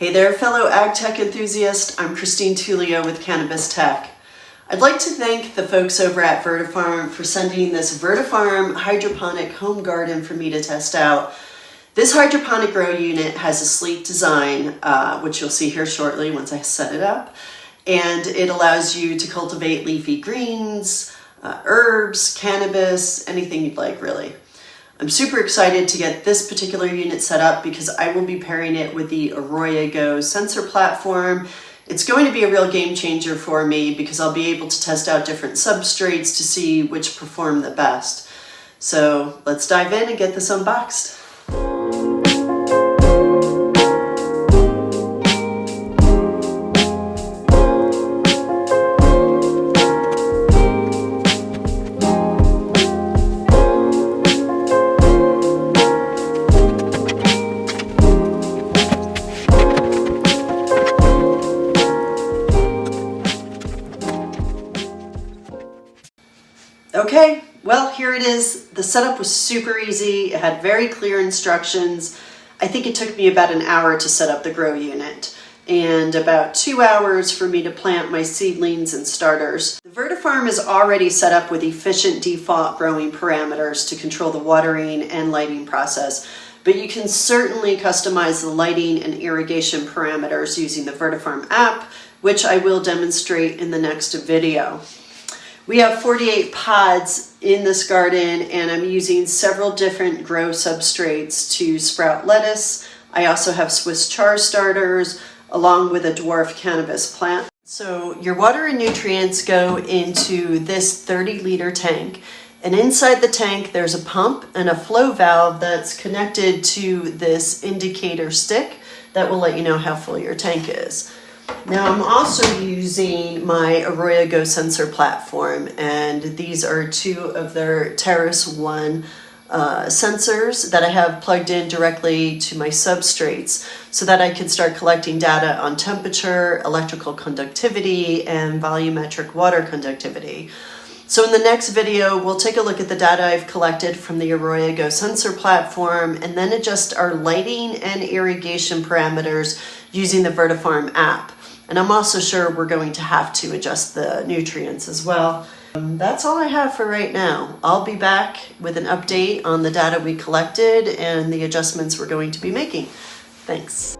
Hey there, fellow AgTech enthusiast. I'm Christine Tullio with CannabisTech. I'd like to thank the folks over at Vertefarm for sending this Vertefarm Hydroponic home garden for me to test out. This hydroponic grow unit has a sleek design, which you'll see here shortly once I set it up. And it allows you to cultivate leafy greens, herbs, cannabis, anything you'd like really. I'm super excited to get this particular unit set up because I will be pairing it with the AROYA GO sensor platform. It's going to be a real game changer for me because I'll be able to test out different substrates to see which perform the best. So let's dive in and get this unboxed. Okay, well, here it is. The setup was super easy. It had very clear instructions. I think it took me about an hour to set up the grow unit and about 2 hours for me to plant my seedlings and starters. The Vertefarm is already set up with efficient default growing parameters to control the watering and lighting process, but you can certainly customize the lighting and irrigation parameters using the Vertefarm app, which I will demonstrate in the next video. We have 48 pods in this garden and I'm using several different grow substrates to sprout lettuce. I also have Swiss chard starters along with a dwarf cannabis plant. So your water and nutrients go into this 30-liter tank, and inside the tank there's a pump and a flow valve that's connected to this indicator stick that will let you know how full your tank is. Now I'm also using my AROYA GO sensor platform, and these are two of their Terrace 1 sensors that I have plugged in directly to my substrates so that I can start collecting data on temperature, electrical conductivity, and volumetric water conductivity. So in the next video, we'll take a look at the data I've collected from the AROYA GO sensor platform and then adjust our lighting and irrigation parameters using the Vertefarm app. And I'm also sure we're going to have to adjust the nutrients as well. That's all I have for right now. I'll be back with an update on the data we collected and the adjustments we're going to be making. Thanks.